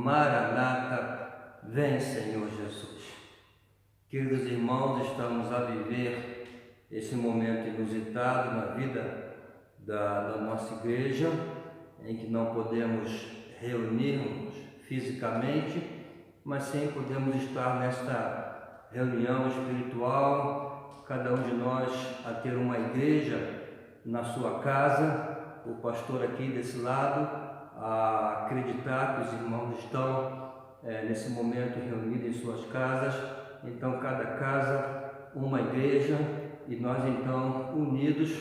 Maranata, vem Senhor Jesus. Queridos irmãos, estamos a viver esse momento inusitado na vida da nossa igreja, em que não podemos reunirmos fisicamente, mas sim podemos estar nesta reunião espiritual, cada um de nós a ter uma igreja na sua casa, o pastor aqui desse lado, a acreditar que os irmãos estão nesse momento reunidos em suas casas. Então cada casa uma igreja, e nós então unidos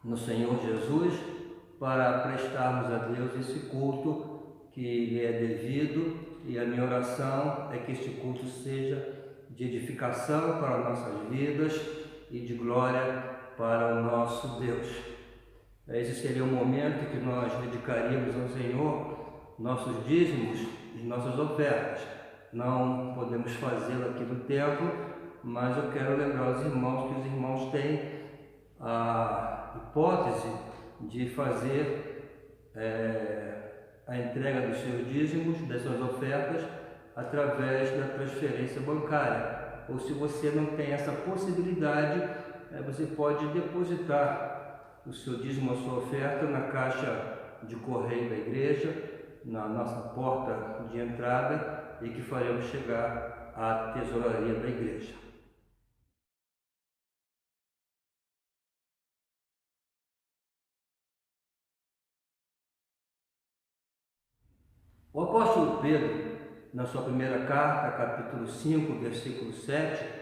no Senhor Jesus para prestarmos a Deus esse culto que lhe é devido, e a minha oração é que este culto seja de edificação para nossas vidas e de glória para o nosso Deus. Esse seria o momento que nós dedicaríamos ao Senhor nossos dízimos e nossas ofertas. Não podemos fazê-lo aqui no templo, mas eu quero lembrar aos irmãos que os irmãos têm a hipótese de fazer a entrega dos seus dízimos, das suas ofertas, através da transferência bancária. Ou se você não tem essa possibilidade, você pode depositar o seu dízimo, a sua oferta, na caixa de correio da igreja, na nossa porta de entrada, e que faremos chegar à tesouraria da igreja. O apóstolo Pedro, na sua primeira carta, capítulo 5, versículo 7,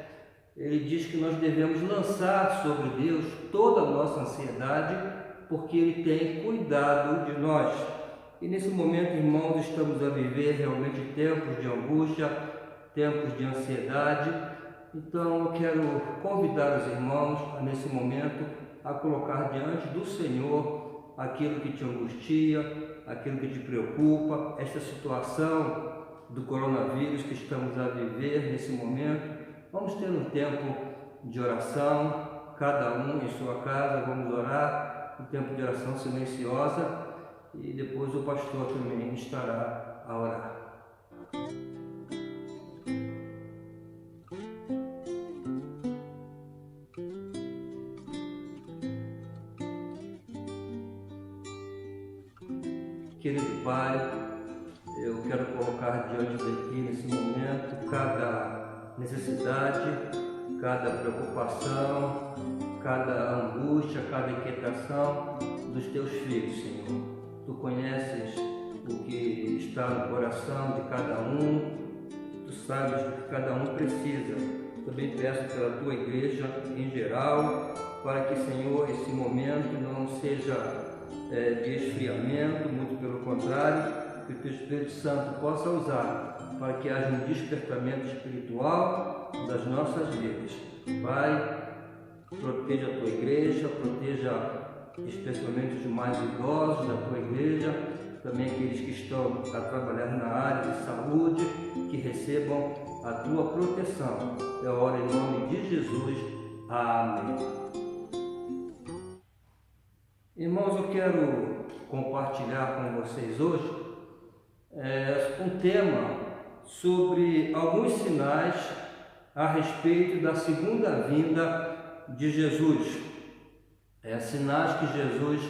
ele diz que nós devemos lançar sobre Deus toda a nossa ansiedade, porque Ele tem cuidado de nós. E nesse momento, irmãos, estamos a viver realmente tempos de angústia, tempos de ansiedade. Então eu quero convidar os irmãos, nesse momento, a colocar diante do Senhor aquilo que te angustia, aquilo que te preocupa, esta situação do coronavírus que estamos a viver nesse momento. Vamos ter um tempo de oração, cada um em sua casa, vamos orar, um tempo de oração silenciosa, e depois o pastor também estará a orar. Querido Pai, eu quero colocar diante de Ti nesse momento cada necessidade, cada preocupação, cada angústia, cada inquietação dos Teus filhos, Senhor. Tu conheces o que está no coração de cada um, Tu sabes o que cada um precisa. Também peço pela Tua igreja em geral, para que, Senhor, esse momento não seja de esfriamento, muito pelo contrário, que o Teu Espírito Santo possa usar para que haja um despertamento espiritual das nossas vidas. Pai, proteja a Tua igreja, proteja especialmente os mais idosos da Tua igreja, também aqueles que estão a trabalhar na área de saúde, que recebam a Tua proteção. Eu oro em nome de Jesus. Amém. Irmãos, eu quero compartilhar com vocês hoje um tema sobre alguns sinais a respeito da segunda vinda de Jesus. Sinais que Jesus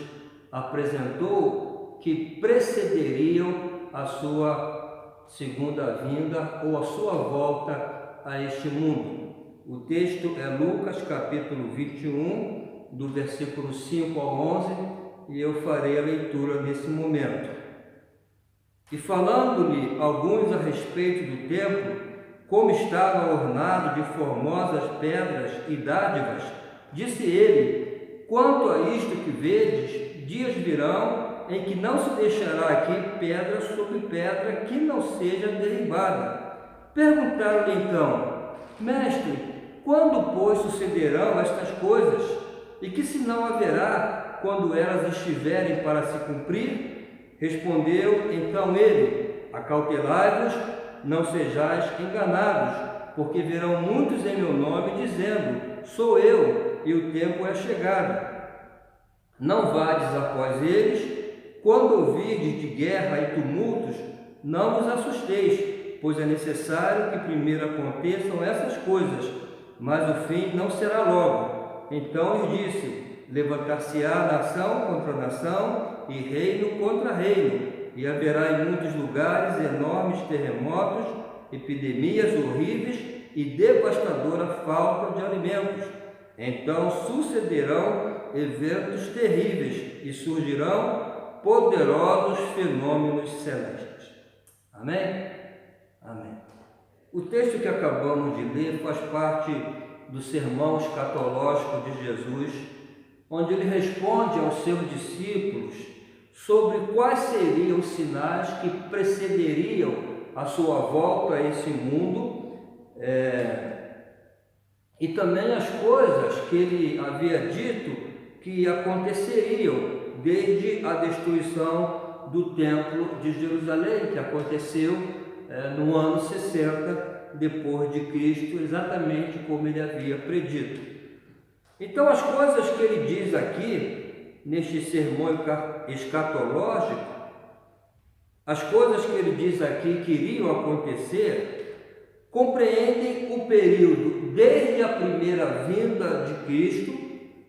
apresentou que precederiam a sua segunda vinda ou a sua volta a este mundo. O texto é Lucas capítulo 21, do versículo 5 ao 11, e eu farei a leitura nesse momento. E falando-lhe alguns a respeito do templo, como estava ornado de formosas pedras e dádivas, disse ele: quanto a isto que vedes, dias virão em que não se deixará aqui pedra sobre pedra que não seja derribada. Perguntaram-lhe então: Mestre, quando, pois, sucederão estas coisas? E que sinal haverá quando elas estiverem para se cumprir? Respondeu então ele: acautelai-vos, não sejais enganados, porque virão muitos em meu nome, dizendo: sou eu, e o tempo é chegado. Não vades após eles. Quando ouvirdes de guerra e tumultos, não vos assusteis, pois é necessário que primeiro aconteçam essas coisas, mas o fim não será logo. Então lhe disse: levantar-se-á nação contra nação e reino contra reino, e haverá em muitos lugares enormes terremotos, epidemias horríveis e devastadora falta de alimentos. Então sucederão eventos terríveis e surgirão poderosos fenômenos celestes. Amém? Amém. O texto que acabamos de ler faz parte do sermão escatológico de Jesus, onde ele responde aos seus discípulos sobre quais seriam os sinais que precederiam a sua volta a esse mundo, e também as coisas que ele havia dito que aconteceriam desde a destruição do Templo de Jerusalém, que aconteceu no ano 60 depois de Cristo, exatamente como ele havia predito. Então, as coisas que ele diz aqui, neste sermão escatológico, as coisas que ele diz aqui que iriam acontecer, compreendem o período desde a primeira vinda de Cristo,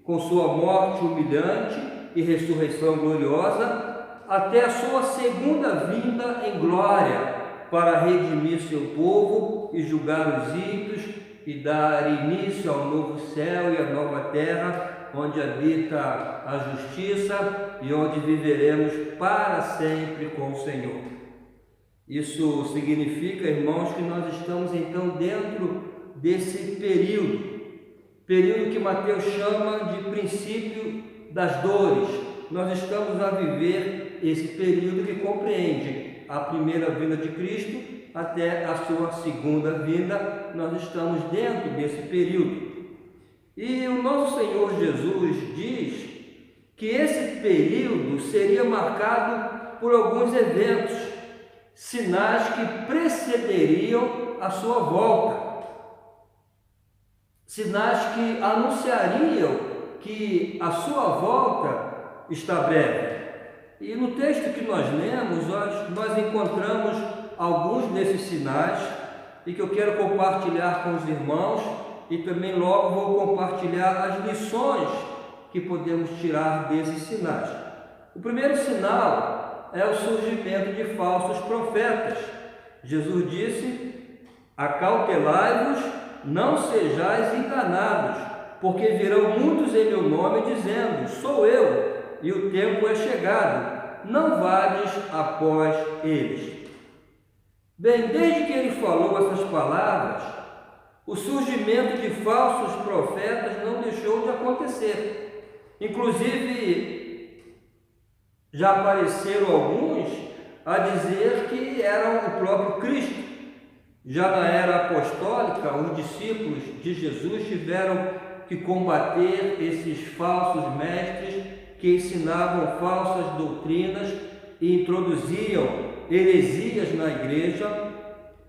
com sua morte humilhante e ressurreição gloriosa, até a sua segunda vinda em glória, para redimir seu povo e julgar os ímpios e dar início ao novo céu e à nova terra, onde habita a justiça e onde viveremos para sempre com o Senhor. Isso significa, irmãos, que nós estamos então dentro desse período que Mateus chama de princípio das dores. Nós estamos a viver esse período que compreende a primeira vinda de Cristo até a sua segunda vinda. Nós estamos dentro desse período. E o nosso Senhor Jesus diz que esse período seria marcado por alguns eventos, sinais que precederiam a sua volta, sinais que anunciariam que a sua volta está breve. E no texto que nós lemos, nós encontramos alguns desses sinais e que eu quero compartilhar com os irmãos, e também logo vou compartilhar as lições que podemos tirar desses sinais. O primeiro sinal é o surgimento de falsos profetas. Jesus disse: acautelai-vos, não sejais enganados, porque virão muitos em meu nome dizendo: sou eu, e o tempo é chegado, não vades após eles. Bem, desde que ele falou essas palavras, o surgimento de falsos profetas não deixou de acontecer. Inclusive, já apareceram alguns a dizer que eram o próprio Cristo. Já na era apostólica, os discípulos de Jesus tiveram que combater esses falsos mestres que ensinavam falsas doutrinas e introduziam heresias na igreja.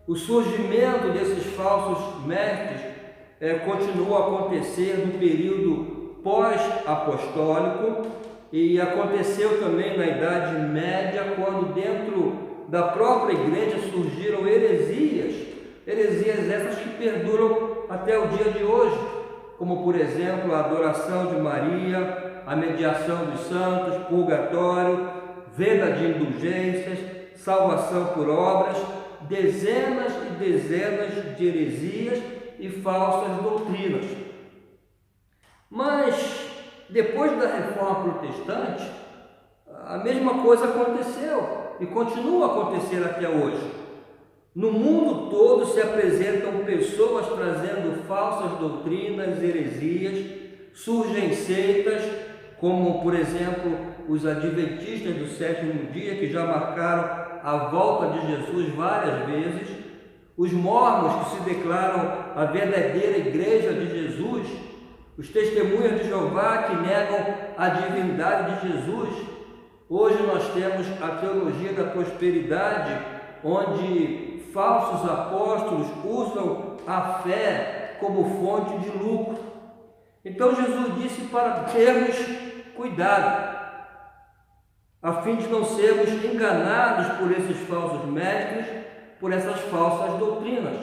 O surgimento desses falsos mestres continuou a acontecer no período pós-apostólico e aconteceu também na Idade Média, quando dentro da própria igreja surgiram heresias essas que perduram até o dia de hoje, como por exemplo a adoração de Maria, a mediação dos santos, purgatório, venda de indulgências, salvação por obras, dezenas e dezenas de heresias e falsas doutrinas. Mas depois da Reforma Protestante, a mesma coisa aconteceu e continua a acontecer até hoje. No mundo todo se apresentam pessoas trazendo falsas doutrinas, heresias, surgem seitas, como por exemplo os adventistas do sétimo dia, que já marcaram a volta de Jesus várias vezes, os mormons, que se declaram a verdadeira igreja de Jesus, os testemunhas de Jeová, que negam a divindade de Jesus. Hoje nós temos a teologia da prosperidade, onde falsos apóstolos usam a fé como fonte de lucro. Então Jesus disse para termos cuidado. a fim de não sermos enganados por esses falsos mestres, por essas falsas doutrinas.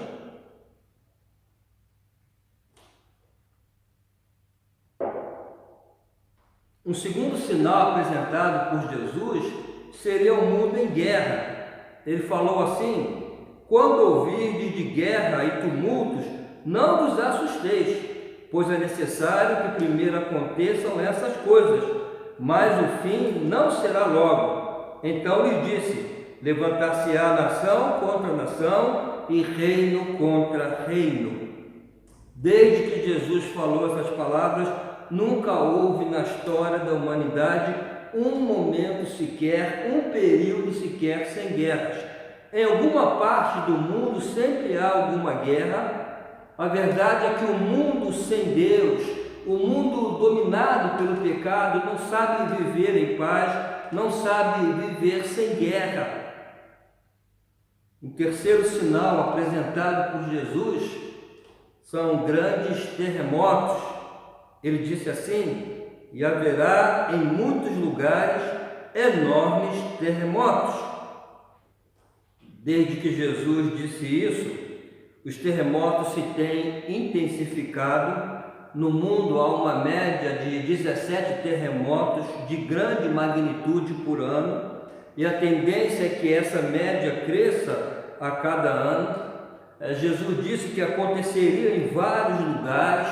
Um segundo sinal apresentado por Jesus seria o mundo em guerra. Ele falou assim: quando ouvirdes de guerra e tumultos, não vos assusteis, pois é necessário que primeiro aconteçam essas coisas, mas o fim não será logo. Então lhe disse: levantar-se-á nação contra nação e reino contra reino. Desde que Jesus falou essas palavras, nunca houve na história da humanidade um momento sequer, um período sequer sem guerras. Em alguma parte do mundo sempre há alguma guerra. A verdade é que o mundo sem Deus, o mundo dominado pelo pecado, não sabe viver em paz, não sabe viver sem guerra. O terceiro sinal apresentado por Jesus são grandes terremotos. Ele disse assim: e haverá em muitos lugares enormes terremotos. Desde que Jesus disse isso, os terremotos se têm intensificado. No mundo há uma média de 17 terremotos de grande magnitude por ano, e a tendência é que essa média cresça a cada ano. Jesus disse que aconteceria em vários lugares.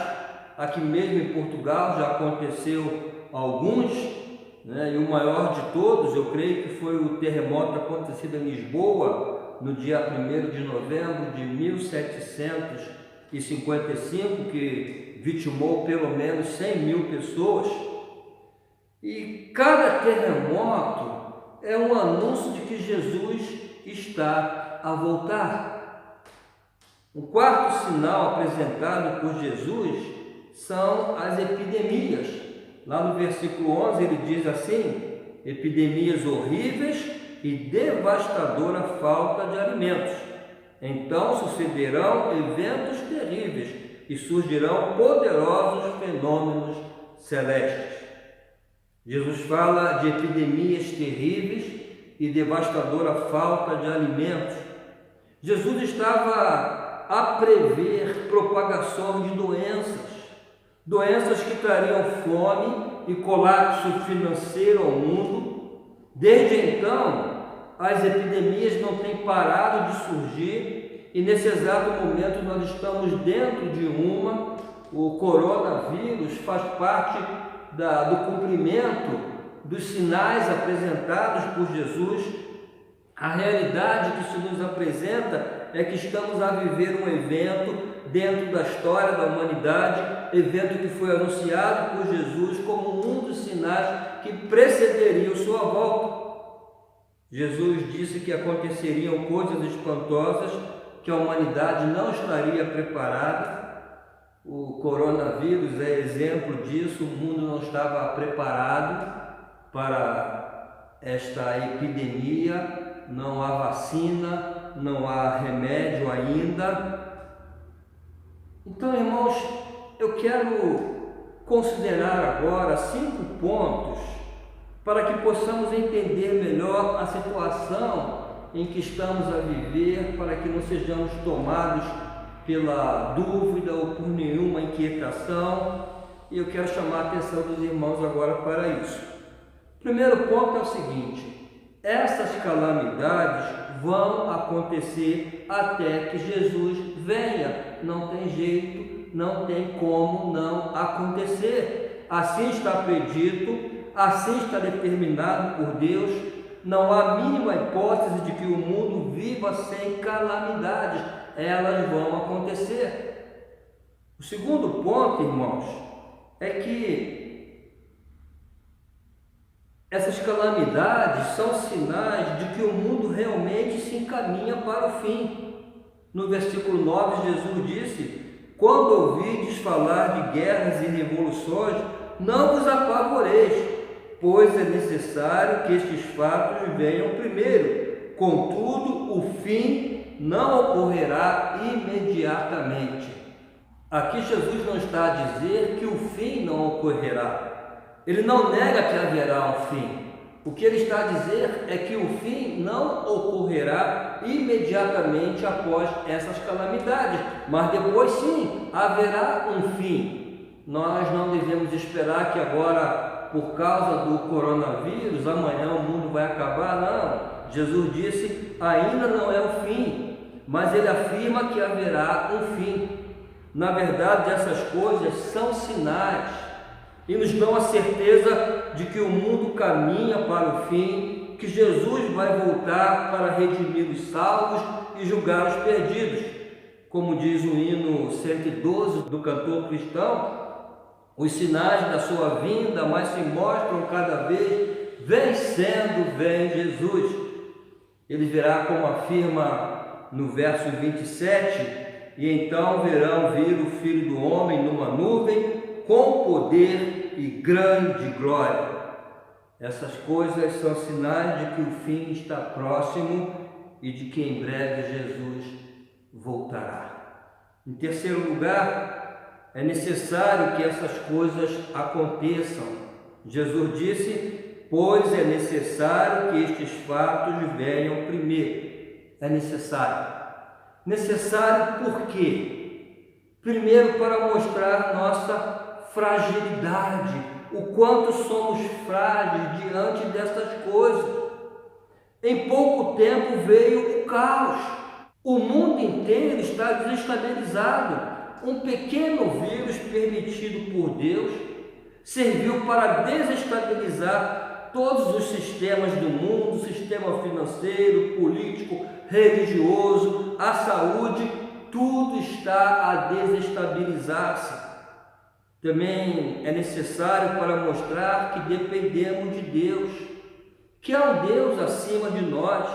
Aqui mesmo em Portugal já aconteceu alguns, né? E o maior de todos, eu creio que foi o terremoto acontecido em Lisboa, no dia 1º de novembro de 1755, que vitimou pelo menos 100 mil pessoas. E cada terremoto é um anúncio de que Jesus está a voltar. O quarto sinal apresentado por Jesus são as epidemias. Lá no versículo 11 ele diz assim: epidemias horríveis e devastadora falta de alimentos. Então sucederão eventos terríveis e surgirão poderosos fenômenos celestes. Jesus fala de epidemias terríveis e devastadora falta de alimentos. Jesus estava a prever propagação de doenças que trariam fome e colapso financeiro ao mundo. Desde então, as epidemias não têm parado de surgir e nesse exato momento nós estamos dentro de uma. O coronavírus faz parte do cumprimento dos sinais apresentados por Jesus. A realidade que se nos apresenta é que estamos a viver um evento dentro da história da humanidade, evento que foi anunciado por Jesus como um dos sinais que precederiam sua volta. Jesus disse que aconteceriam coisas espantosas, que a humanidade não estaria preparada. O coronavírus é exemplo disso. O mundo não estava preparado para esta epidemia, não há vacina, não há remédio ainda. Então, irmãos, eu quero considerar agora 5 pontos para que possamos entender melhor a situação em que estamos a viver, para que não sejamos tomados pela dúvida ou por nenhuma inquietação. E eu quero chamar a atenção dos irmãos agora para isso. O primeiro ponto é o seguinte: essas calamidades vão acontecer até que Jesus venha. Não tem jeito, não tem como não acontecer. Assim está predito, assim está determinado por Deus. Não há mínima hipótese de que o mundo viva sem calamidades. Elas vão acontecer. O segundo ponto, irmãos, é que essas calamidades são sinais de que o mundo realmente se encaminha para o fim. No versículo 9, Jesus disse: quando ouvides falar de guerras e revoluções, não vos apavoreis, pois é necessário que estes fatos venham primeiro. Contudo, o fim não ocorrerá imediatamente. Aqui Jesus não está a dizer que o fim não ocorrerá. Ele não nega que haverá um fim. O que ele está a dizer é que o fim não ocorrerá imediatamente após essas calamidades, mas depois sim haverá um fim. Nós não devemos esperar que agora, por causa do coronavírus, amanhã o mundo vai acabar, não. Jesus disse, ainda não é o fim, mas ele afirma que haverá um fim. Na verdade, essas coisas são sinais e nos dão a certeza de que o mundo caminha para o fim, que Jesus vai voltar para redimir os salvos e julgar os perdidos. Como diz o hino 112 do cantor cristão, os sinais da sua vinda mais se mostram cada vez, vencendo, vem Jesus. Ele virá, como afirma no verso 27, e então verão vir o Filho do Homem numa nuvem, com poder e grande glória. Essas coisas são sinais de que o fim está próximo e de que em breve Jesus voltará. Em terceiro lugar, é necessário que essas coisas aconteçam. Jesus disse, pois é necessário que estes fatos venham primeiro. É necessário. Necessário por quê? Primeiro, para mostrar nossa fragilidade, o quanto somos frágeis diante dessas coisas. Em pouco tempo veio o caos. O mundo inteiro está desestabilizado. Um pequeno vírus permitido por Deus serviu para desestabilizar todos os sistemas do mundo, sistema financeiro, político, religioso, a saúde, tudo está a desestabilizar-se. Também é necessário para mostrar que dependemos de Deus, que há um Deus acima de nós.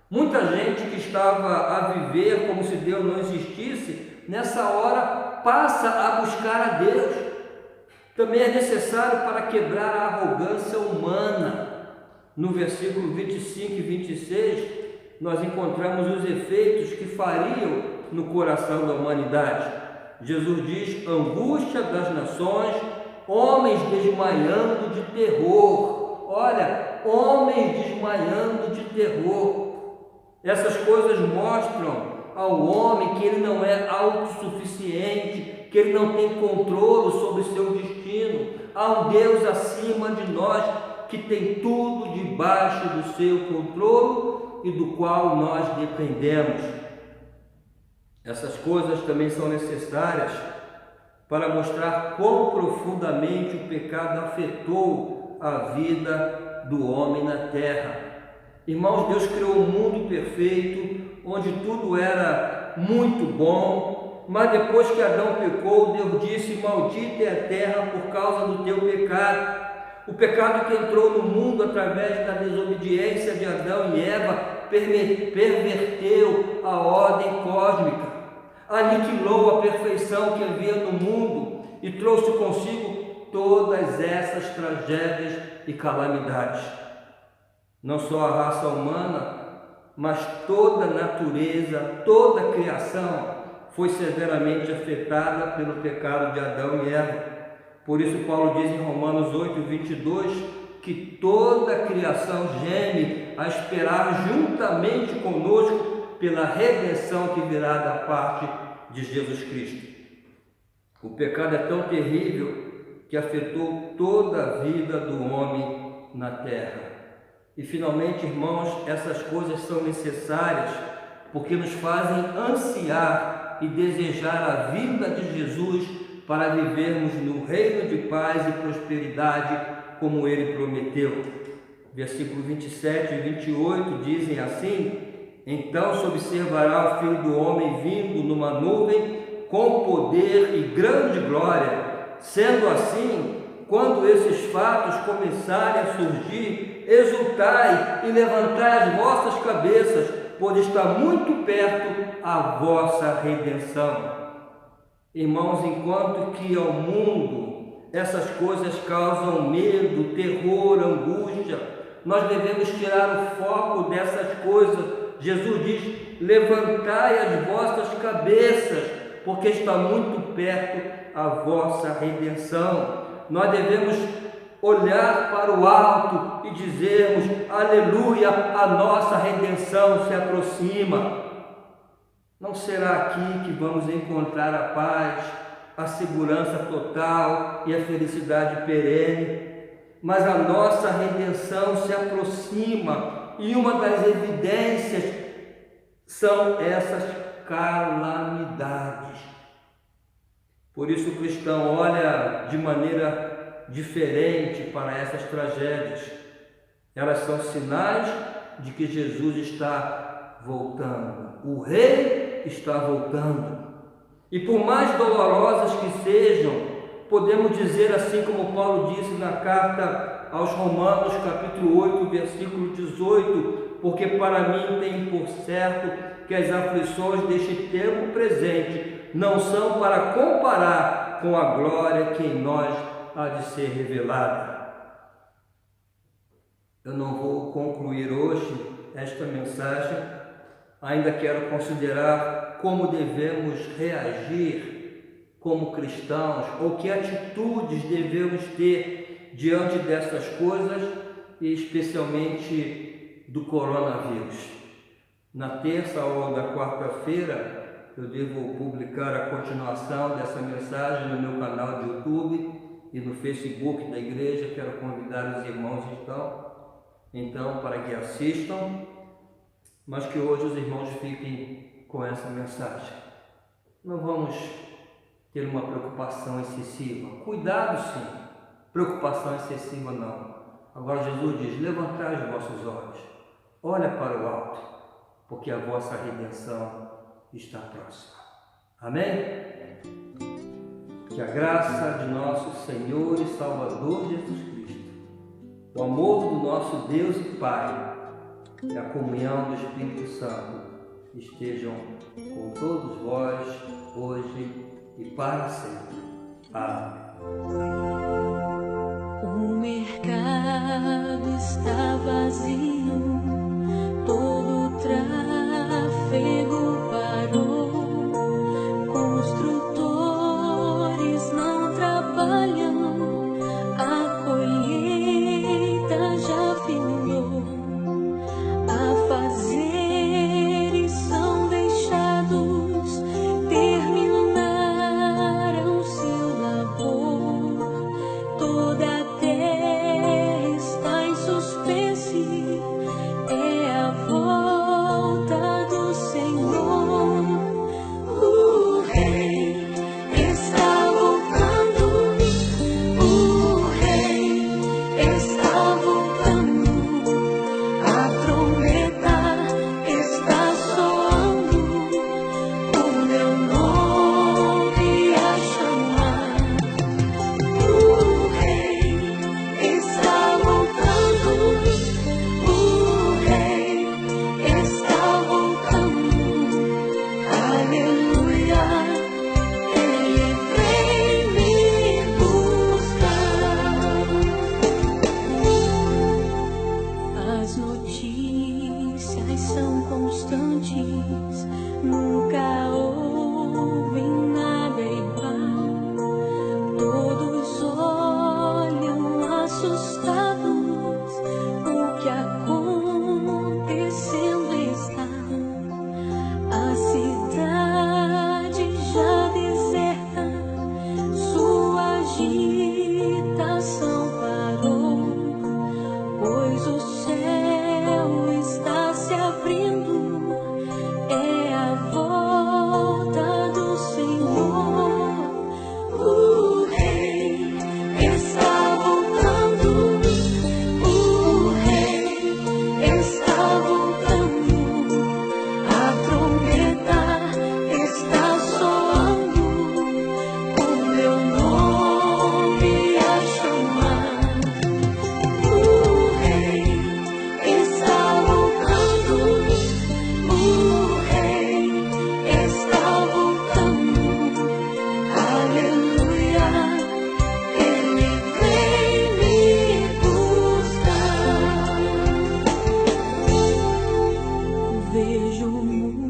Muita gente que estava a viver como se Deus não existisse, nessa hora passa a buscar a Deus. Também é necessário para quebrar a arrogância humana. No versículo 25 e 26, nós encontramos os efeitos que fariam no coração da humanidade. Jesus diz, angústia das nações, homens desmaiando de terror. Olha, homens desmaiando de terror. Essas coisas mostram ao homem que ele não é autossuficiente, que ele não tem controle sobre seu destino. Há um Deus acima de nós que tem tudo debaixo do seu controle e do qual nós dependemos. Essas coisas também são necessárias para mostrar quão profundamente o pecado afetou a vida do homem na terra. Irmãos, Deus criou um mundo perfeito, onde tudo era muito bom, mas depois que Adão pecou, Deus disse, maldita é a terra por causa do teu pecado. O pecado que entrou no mundo através da desobediência de Adão e Eva perverteu a ordem cósmica, aniquilou a perfeição que havia no mundo e trouxe consigo todas essas tragédias e calamidades. Não só a raça humana, mas toda a natureza, toda a criação foi severamente afetada pelo pecado de Adão e Eva. Por isso Paulo diz em Romanos 8, 22, que toda a criação geme a esperar juntamente conosco pela redenção que virá da parte de Jesus Cristo. O pecado é tão terrível que afetou toda a vida do homem na terra. E finalmente, irmãos, essas coisas são necessárias porque nos fazem ansiar e desejar a vinda de Jesus para vivermos no reino de paz e prosperidade como ele prometeu. Versículo 27 e 28 dizem assim: então se observará o Filho do Homem vindo numa nuvem com poder e grande glória. Sendo assim, quando esses fatos começarem a surgir, exultai e levantai as vossas cabeças, pois está muito perto a vossa redenção. Irmãos, enquanto que ao mundo essas coisas causam medo, terror, angústia, nós devemos tirar o foco dessas coisas. Jesus diz: levantai as vossas cabeças, porque está muito perto a vossa redenção. Nós devemos olhar para o alto e dizermos: aleluia, a nossa redenção se aproxima. Não será aqui que vamos encontrar a paz, a segurança total e a felicidade perene, mas a nossa redenção se aproxima, e uma das evidências são essas calamidades. Por isso o cristão olha de maneira diferente para essas tragédias. Elas são sinais de que Jesus está voltando. O Rei está voltando. E por mais dolorosas que sejam, podemos dizer, assim como Paulo disse na carta aos Romanos, capítulo 8, versículo 18, porque para mim tem por certo que as aflições deste tempo presente não são para comparar com a glória que em nós há de ser revelada. Eu não vou concluir hoje esta mensagem, ainda quero considerar como devemos reagir como cristãos, ou que atitudes devemos ter diante dessas coisas, e especialmente do coronavírus. Na terça ou na quarta-feira, eu devo publicar a continuação dessa mensagem no meu canal de YouTube e no Facebook da igreja. Quero convidar os irmãos então para que assistam, mas que hoje os irmãos fiquem com essa mensagem. Não vamos ter uma preocupação excessiva. Cuidado sim, preocupação excessiva não. Agora Jesus diz: levantai os vossos olhos, olha para o alto, porque a vossa redenção está próxima. Amém? Que a graça de nosso Senhor e Salvador Jesus Cristo, o amor do nosso Deus e Pai e a comunhão do Espírito Santo estejam com todos vós, hoje e para sempre. Amém. O mercado está vazio, todo o tráfego parou, construtores não trabalham, a colheita já findou, afazeres são deixados, terminaram seu labor, toda a terra está em suspense, é a volta do Senhor. O Rei está voltando, o Rei está voltando, a trombeta está soando, o meu nome a chamar. O Rei está voltando, o Rei está voltando, aleluia, Ele vem me buscar. As notícias são constantes, nunca houve nada igual. Todos olham assustados, o que acontecendo está. A cidade já deserta, sua agitação parou, pois o céu está se abrindo, é a volta do Senhor. O Rei está voltando, o Rei está voltando, a trombeta está soando, o meu nome a chamar. O Rei está voltando, o Rei está voltando, aleluia, Ele vem me buscar. Vejo o mundo